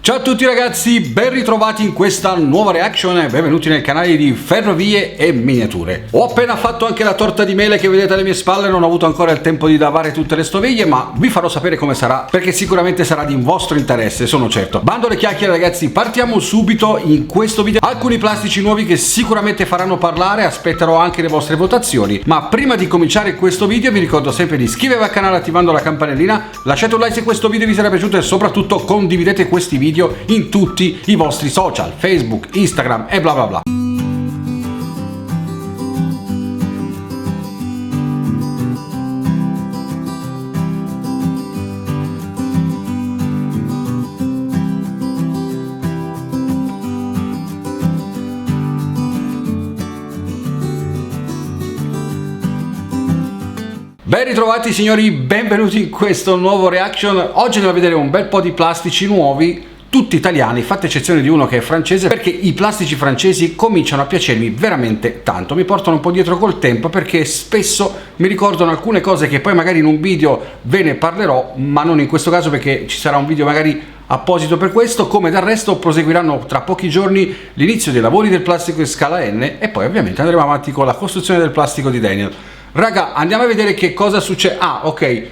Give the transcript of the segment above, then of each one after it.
Ciao a tutti ragazzi, ben ritrovati in questa nuova reaction e benvenuti nel canale di Ferrovie e Miniature. Ho appena fatto anche la torta di mele che vedete alle mie spalle, non ho avuto ancora il tempo di lavare tutte le stoviglie, ma vi farò sapere come sarà, perché sicuramente sarà di vostro interesse, sono certo. Bando le chiacchiere ragazzi, partiamo subito in questo video. Alcuni plastici nuovi che sicuramente faranno parlare, aspetterò anche le vostre votazioni, ma prima di cominciare questo video vi ricordo sempre di iscrivervi al canale attivando la campanellina, lasciate un like se questo video vi sarà piaciuto e soprattutto condividete questi video in tutti i vostri social, Facebook, Instagram e bla bla bla. Ben ritrovati signori, benvenuti in questo nuovo reaction. Oggi andiamo a vedere un bel po' di plastici nuovi, tutti italiani, fatta eccezione di uno che è francese, perché i plastici francesi cominciano a piacermi veramente tanto, mi portano un po' dietro col tempo perché spesso mi ricordano alcune cose che poi magari in un video ve ne parlerò, ma non in questo caso perché ci sarà un video magari apposito per questo, come del resto proseguiranno tra pochi giorni l'inizio dei lavori del plastico in scala N e poi ovviamente andremo avanti con la costruzione del plastico di Daniel. Raga, andiamo a vedere che cosa succede. Ah, ok.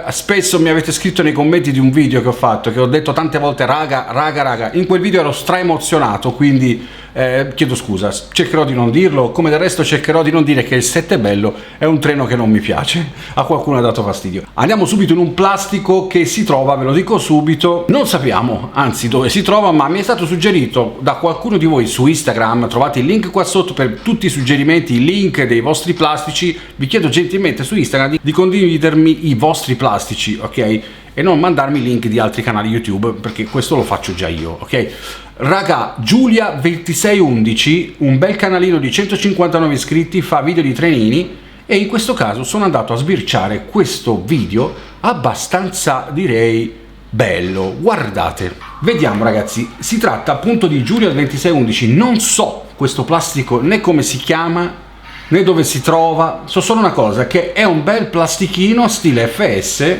Spesso mi avete scritto nei commenti di un video che ho fatto, che ho detto tante volte raga, in quel video ero stra-emozionato, quindi chiedo scusa, cercherò di non dirlo, come del resto cercherò di non dire che il 7 è bello, è un treno che non mi piace, a qualcuno ha dato fastidio. Andiamo subito in un plastico che si trova, ve lo dico subito, non sappiamo anzi dove si trova, ma mi è stato suggerito da qualcuno di voi su Instagram, trovate il link qua sotto per tutti i suggerimenti, i link dei vostri plastici, vi chiedo gentilmente su Instagram di condividermi i vostri plastici, ok? E non mandarmi link di altri canali YouTube, perché questo lo faccio già io, ok? Raga, Giulia2611, un bel canalino di 159 iscritti, fa video di trenini e in questo caso sono andato a sbirciare questo video abbastanza, direi, bello. Guardate, vediamo ragazzi, si tratta appunto di Giulia2611, non so questo plastico né come si chiama né dove si trova, so solo una cosa, che è un bel plastichino stile FS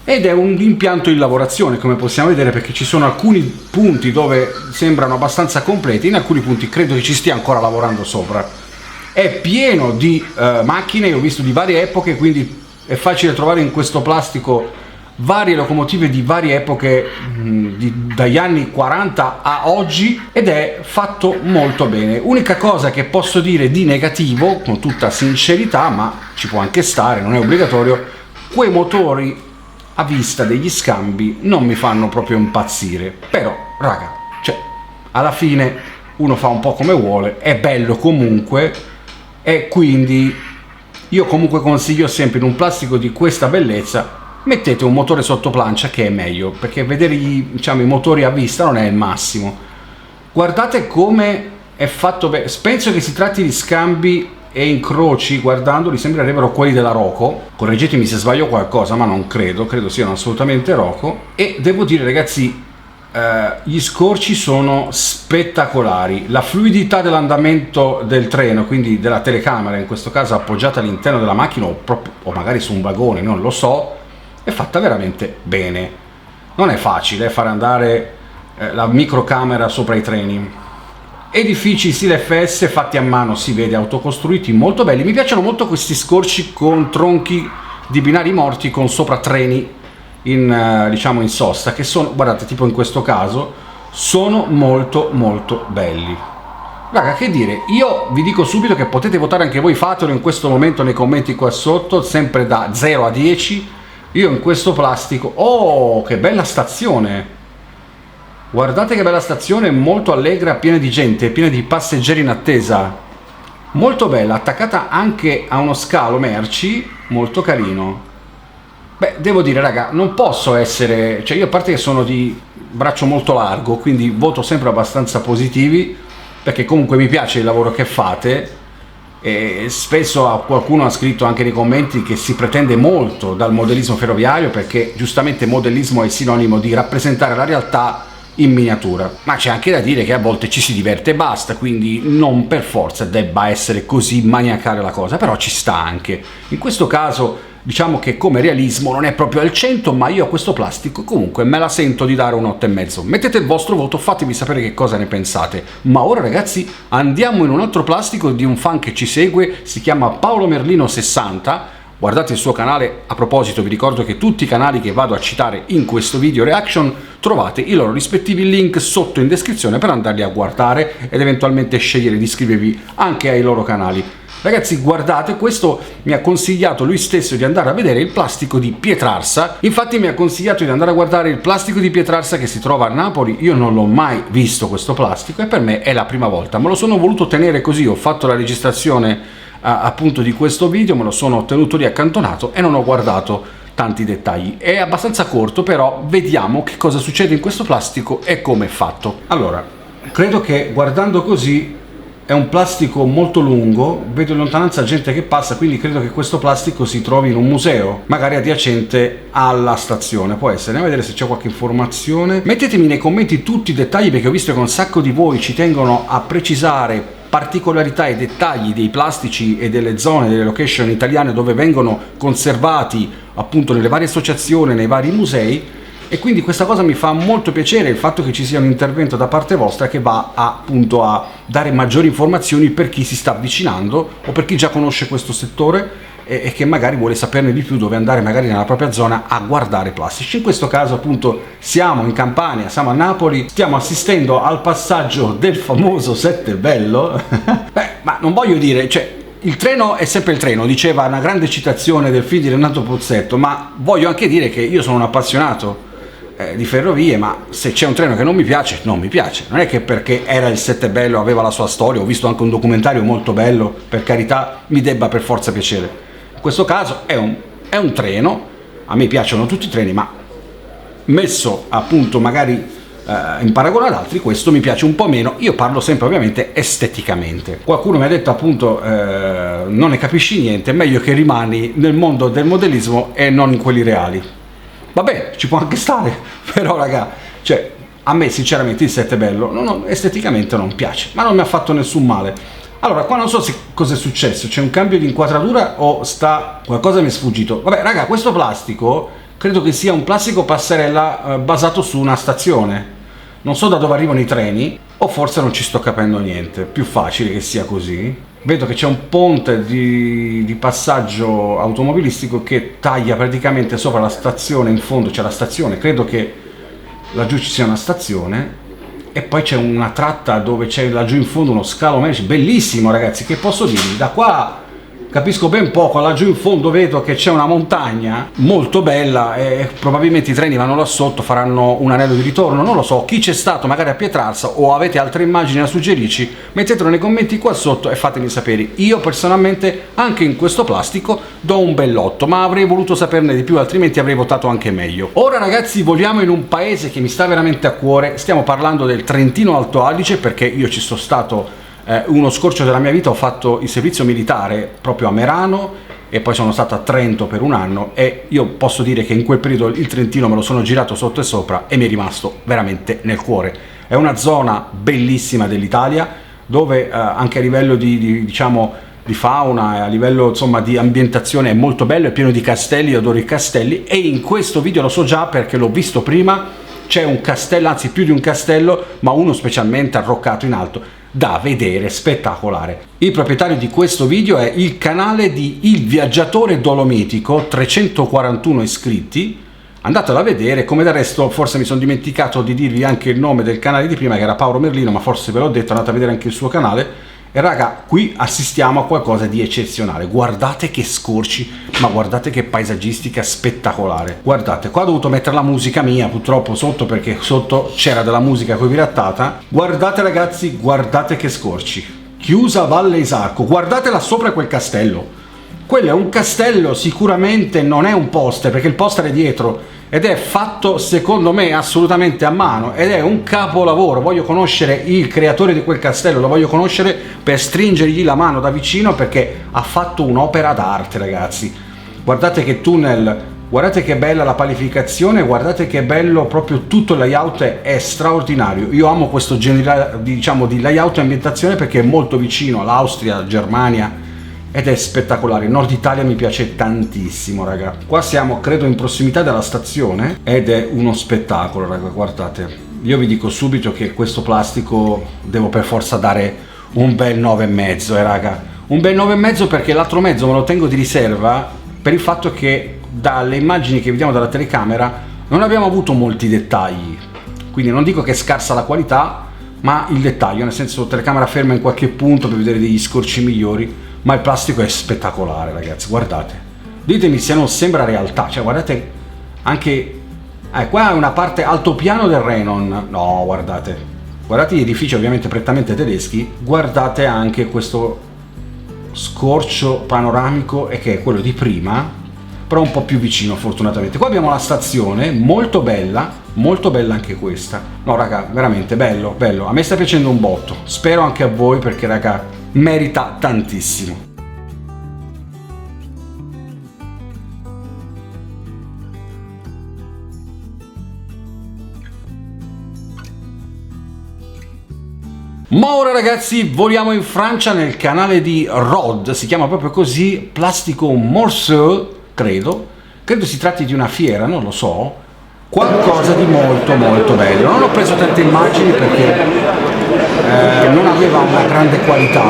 ed è un impianto in lavorazione, come possiamo vedere, perché ci sono alcuni punti dove sembrano abbastanza completi, in alcuni punti credo che ci stia ancora lavorando sopra. È pieno di macchine, ho visto di varie epoche, quindi è facile trovare in questo plastico varie locomotive di varie epoche, dagli anni 40 a oggi, ed è fatto molto bene. Unica cosa che posso dire di negativo, con tutta sincerità, ma ci può anche stare, non è obbligatorio, quei motori a vista degli scambi non mi fanno proprio impazzire. Però raga, cioè alla fine uno fa un po' come vuole, è bello comunque, e quindi io comunque consiglio sempre in un plastico di questa bellezza mettete un motore sotto plancia, che è meglio, perché vedere i motori a vista non è il massimo. Guardate come è fatto bene, penso che si tratti di scambi e incroci, guardandoli sembrerebbero quelli della Roco, correggetemi se sbaglio qualcosa, ma non credo siano assolutamente Roco. E devo dire ragazzi, gli scorci sono spettacolari, la fluidità dell'andamento del treno, quindi della telecamera in questo caso appoggiata all'interno della macchina o magari su un vagone, non lo so, è fatta veramente bene. Non è facile fare andare la microcamera sopra i treni. Edifici stile FS fatti a mano, si vede, autocostruiti, molto belli. Mi piacciono molto questi scorci con tronchi di binari morti con sopra treni in sosta, che sono, guardate, tipo in questo caso, sono molto molto belli. Raga, che dire, io vi dico subito che potete votare anche voi, fatelo in questo momento nei commenti qua sotto, sempre da 0 a 10. Io in questo plastico, oh che bella stazione, guardate che bella stazione, molto allegra, piena di gente, piena di passeggeri in attesa, molto bella, attaccata anche a uno scalo merci, molto carino. Beh, devo dire raga, non posso essere, cioè io a parte che sono di braccio molto largo, quindi voto sempre abbastanza positivi, perché comunque mi piace il lavoro che fate. E spesso qualcuno ha scritto anche nei commenti che si pretende molto dal modellismo ferroviario, perché giustamente modellismo è sinonimo di rappresentare la realtà in miniatura, ma c'è anche da dire che a volte ci si diverte e basta, quindi non per forza debba essere così maniacale la cosa, però ci sta anche. In questo caso diciamo che come realismo non è proprio al 100, ma io a questo plastico comunque me la sento di dare un 8,5. Mettete il vostro voto, fatemi sapere che cosa ne pensate. Ma ora ragazzi andiamo in un altro plastico di un fan che ci segue, si chiama Paolo Merlino 60. Guardate il suo canale. A proposito, vi ricordo che tutti i canali che vado a citare in questo video reaction trovate i loro rispettivi link sotto in descrizione per andarli a guardare ed eventualmente scegliere di iscrivervi anche ai loro canali. Ragazzi, guardate, questo mi ha consigliato lui stesso di andare a vedere il plastico di Pietrarsa. Infatti mi ha consigliato di andare a guardare il plastico di Pietrarsa che si trova a Napoli. Io non l'ho mai visto questo plastico e per me è la prima volta. Me lo sono voluto tenere così, ho fatto la registrazione appunto di questo video, me lo sono tenuto lì accantonato e non ho guardato tanti dettagli. È abbastanza corto, però vediamo che cosa succede in questo plastico e come è fatto. Allora, credo che guardando così è un plastico molto lungo, vedo in lontananza gente che passa, quindi credo che questo plastico si trovi in un museo, magari adiacente alla stazione, può essere. Andiamo a vedere se c'è qualche informazione. Mettetemi nei commenti tutti i dettagli, perché ho visto che un sacco di voi ci tengono a precisare particolarità e dettagli dei plastici e delle zone, delle location italiane dove vengono conservati appunto nelle varie associazioni, nei vari musei, e quindi questa cosa mi fa molto piacere, il fatto che ci sia un intervento da parte vostra che va appunto a dare maggiori informazioni per chi si sta avvicinando o per chi già conosce questo settore e che magari vuole saperne di più, dove andare magari nella propria zona a guardare plastici. In questo caso appunto siamo in Campania, siamo a Napoli, stiamo assistendo al passaggio del famoso Sette Bello. Beh, ma non voglio dire, cioè, il treno è sempre il treno, diceva una grande citazione del film di Renato Pozzetto, ma voglio anche dire che io sono un appassionato di ferrovie, ma se c'è un treno che non mi piace, non mi piace. Non è che perché era il Sette Bello, aveva la sua storia, ho visto anche un documentario molto bello, per carità, mi debba per forza piacere. In questo caso è un treno, a me piacciono tutti i treni, ma messo appunto magari in paragone ad altri, questo mi piace un po' meno. Io parlo sempre ovviamente esteticamente. Qualcuno mi ha detto appunto non ne capisci niente, meglio che rimani nel mondo del modellismo e non in quelli reali. Vabbè, ci può anche stare, però raga, cioè a me sinceramente il Sette Bello esteticamente non piace, ma non mi ha fatto nessun male. Allora, qua non so cosa è successo, c'è un cambio di inquadratura o qualcosa mi è sfuggito. Vabbè raga, questo plastico credo che sia un plastico passerella basato su una stazione. Non so da dove arrivano i treni, o forse non ci sto capendo niente, più facile che sia così. Vedo che c'è un ponte di passaggio automobilistico che taglia praticamente sopra la stazione, in fondo c'è la stazione, credo che laggiù ci sia una stazione, e poi c'è una tratta dove c'è laggiù in fondo uno scalo merci, bellissimo ragazzi, che posso dirvi, da qua capisco ben poco, laggiù in fondo vedo che c'è una montagna molto bella e probabilmente i treni vanno là sotto, faranno un anello di ritorno, non lo so. Chi c'è stato magari a Pietrarsa o avete altre immagini da suggerirci, mettetelo nei commenti qua sotto e fatemi sapere. Io personalmente anche in questo plastico do un bell'8, ma avrei voluto saperne di più, altrimenti avrei votato anche meglio. Ora ragazzi voliamo in un paese che mi sta veramente a cuore, stiamo parlando del Trentino Alto Adige, perché io ci sono stato uno scorcio della mia vita, ho fatto il servizio militare proprio a Merano e poi sono stato a Trento per un anno, e io posso dire che in quel periodo il Trentino me lo sono girato sotto e sopra e mi è rimasto veramente nel cuore. È una zona bellissima dell'Italia dove anche a livello diciamo di fauna e a livello insomma di ambientazione è molto bello, è pieno di castelli, io adoro i castelli, e in questo video lo so già perché l'ho visto prima. C'è un castello, anzi più di un castello, ma uno specialmente arroccato in alto, da vedere, spettacolare. Il proprietario di questo video è il canale di Il Viaggiatore Dolomitico, 341 iscritti, andatelo a vedere. Come del resto forse mi sono dimenticato di dirvi anche il nome del canale di prima, che era Paolo Merlino, ma forse ve l'ho detto, andate a vedere anche il suo canale. E raga, qui assistiamo a qualcosa di eccezionale, guardate che scorci, ma guardate che paesaggistica spettacolare. Guardate, qua ho dovuto mettere la musica mia purtroppo sotto, perché sotto c'era della musica coi pirattata. Guardate ragazzi, guardate che scorci. Chiusa Valle Isarco, guardate là sopra quel castello. Quello è un castello, sicuramente non è un poster, perché il poster è dietro, ed è fatto secondo me assolutamente a mano, ed è un capolavoro. Voglio conoscere il creatore di quel castello, lo voglio conoscere per stringergli la mano da vicino, perché ha fatto un'opera d'arte ragazzi. Guardate che tunnel, guardate che bella la palificazione, guardate che bello proprio tutto il layout, è straordinario. Io amo questo genere diciamo di layout e ambientazione perché è molto vicino all'Austria, Germania, ed è spettacolare. Il Nord Italia mi piace tantissimo, raga. Qua siamo, credo, in prossimità della stazione ed è uno spettacolo, raga, guardate. Io vi dico subito che questo plastico devo per forza dare un bel 9,5, raga. Un bel 9,5 perché l'altro mezzo me lo tengo di riserva per il fatto che dalle immagini che vediamo dalla telecamera non abbiamo avuto molti dettagli. Quindi non dico che è scarsa la qualità, ma il dettaglio, nel senso telecamera ferma in qualche punto per vedere degli scorci migliori. Ma il plastico è spettacolare, ragazzi, guardate. Ditemi se non sembra realtà, cioè guardate anche... qua è una parte altopiano del Renon. No, guardate. Guardate gli edifici ovviamente prettamente tedeschi. Guardate anche questo scorcio panoramico e che è quello di prima, però un po' più vicino fortunatamente. Qua abbiamo la stazione, molto bella anche questa. No, raga, veramente bello, bello. A me sta piacendo un botto. Spero anche a voi perché, raga, merita tantissimo. Ma ora, ragazzi, voliamo in Francia nel canale di Rod, si chiama proprio così, Plastico Morceau, credo si tratti di una fiera, non lo so, qualcosa di molto molto bello. Non ho preso tante immagini perché non aveva una grande qualità,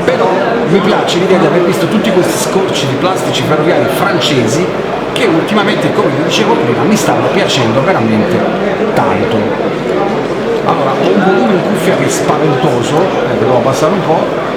però mi piace l'idea di aver visto tutti questi scorci di plastici ferroviari francesi che ultimamente, come vi dicevo prima, mi stanno piacendo veramente tanto. Allora, ho un volume in cuffia che è spaventoso, devo abbassare un po',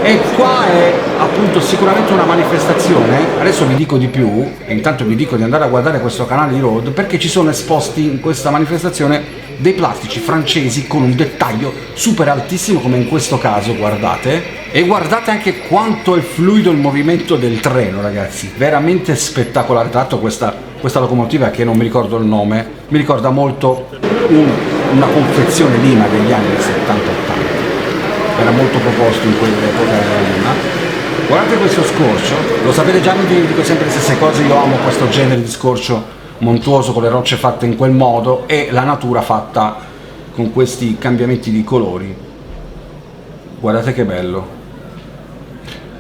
e qua è appunto sicuramente una manifestazione. Adesso vi dico di più, e intanto vi dico di andare a guardare questo canale di Rod, perché ci sono esposti in questa manifestazione dei plastici francesi con un dettaglio super altissimo, come in questo caso, guardate, e guardate anche quanto è fluido il movimento del treno, ragazzi, veramente spettacolare. Tra l'altro questa locomotiva, che non mi ricordo il nome, mi ricorda molto una confezione Lima degli anni 70-80, era molto proposto in quell'epoca della Lima. Guardate questo scorcio, lo sapete già, non vi dico sempre le stesse cose, io amo questo genere di scorcio montuoso con le rocce fatte in quel modo e la natura fatta con questi cambiamenti di colori. Guardate che bello.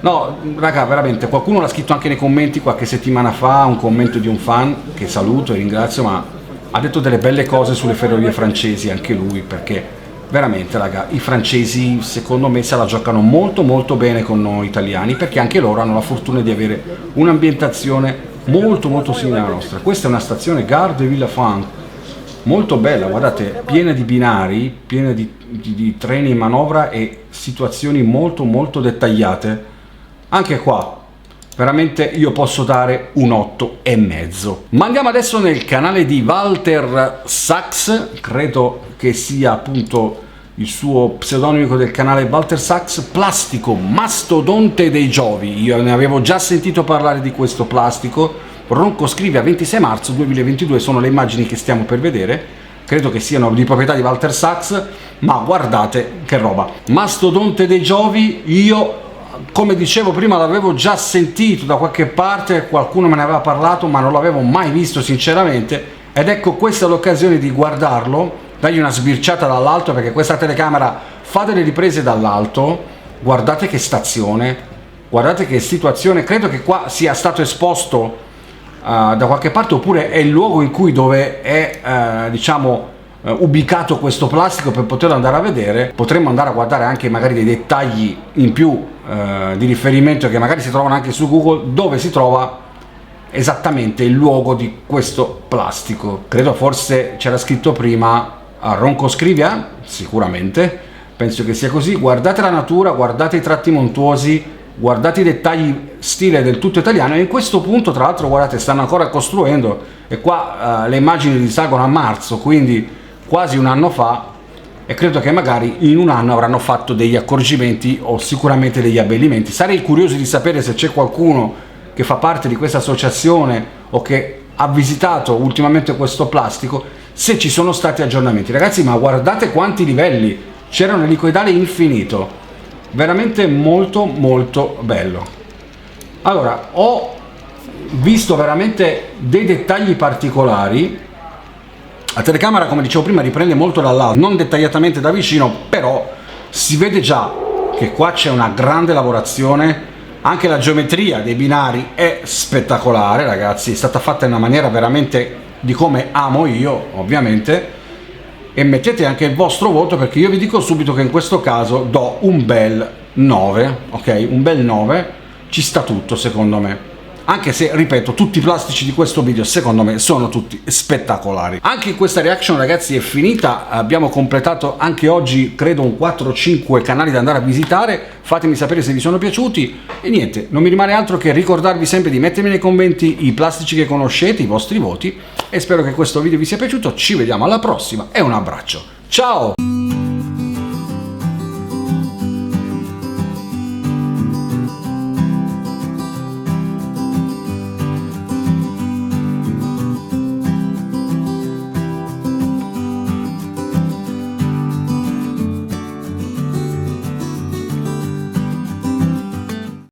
No, raga, veramente, qualcuno l'ha scritto anche nei commenti qualche settimana fa, un commento di un fan che saluto e ringrazio, ma ha detto delle belle cose sulle ferrovie francesi anche lui, perché veramente, raga, i francesi secondo me se la giocano molto molto bene con noi italiani, perché anche loro hanno la fortuna di avere un'ambientazione molto molto simile alla nostra. Questa è una stazione Gare de Villafranche, molto bella, guardate, piena di binari, piena di treni in manovra e situazioni molto molto dettagliate. Anche qua veramente io posso dare un 8,5. Ma andiamo adesso nel canale di Walter Sachs, credo che sia appunto il suo pseudonimo del canale, Walter Sachs, Plastico Mastodonte dei Giovi. Io ne avevo già sentito parlare di questo plastico. Ronco scrive a 26 marzo 2022, sono le immagini che stiamo per vedere, credo che siano di proprietà di Walter Sachs, ma guardate che roba. Mastodonte dei Giovi, io come dicevo prima l'avevo già sentito da qualche parte, qualcuno me ne aveva parlato, ma non l'avevo mai visto sinceramente, ed ecco questa è l'occasione di guardarlo, dargli una sbirciata dall'alto, perché questa telecamera fa delle riprese dall'alto. Guardate che stazione, guardate che situazione, credo che qua sia stato esposto da qualche parte, oppure è il luogo in cui dove è ubicato questo plastico per poterlo andare a vedere. Potremmo andare a guardare anche magari dei dettagli in più di riferimento che magari si trovano anche su Google, dove si trova esattamente il luogo di questo plastico. Credo forse c'era scritto prima a Ronco Scrivia, sicuramente, penso che sia così. Guardate la natura, guardate i tratti montuosi, guardate i dettagli stile del tutto italiano, e in questo punto tra l'altro guardate stanno ancora costruendo, e qua le immagini risalgono a marzo, quindi quasi un anno fa, e credo che magari in un anno avranno fatto degli accorgimenti o sicuramente degli abbellimenti. Sarei curioso di sapere se c'è qualcuno che fa parte di questa associazione o che ha visitato ultimamente questo plastico, se ci sono stati aggiornamenti. Ragazzi, ma guardate quanti livelli, c'era un elicoidale infinito, veramente molto molto bello. Allora, ho visto veramente dei dettagli particolari. La telecamera, come dicevo prima, riprende molto dall'alto, non dettagliatamente da vicino, però si vede già che qua c'è una grande lavorazione Anche la geometria dei binari è spettacolare, ragazzi, è stata fatta in una maniera veramente di come amo io, ovviamente. E mettete anche il vostro voto, perché io vi dico subito che in questo caso do un bel 9, ok? Un bel 9, ci sta tutto secondo me. Anche se, ripeto, tutti i plastici di questo video secondo me sono tutti spettacolari. Anche questa reaction, ragazzi, è finita. Abbiamo completato anche oggi, credo, un 4-5 canali da andare a visitare. Fatemi sapere se vi sono piaciuti. E niente, non mi rimane altro che ricordarvi sempre di mettermi nei commenti i plastici che conoscete, i vostri voti. E spero che questo video vi sia piaciuto. Ci vediamo alla prossima e un abbraccio. Ciao!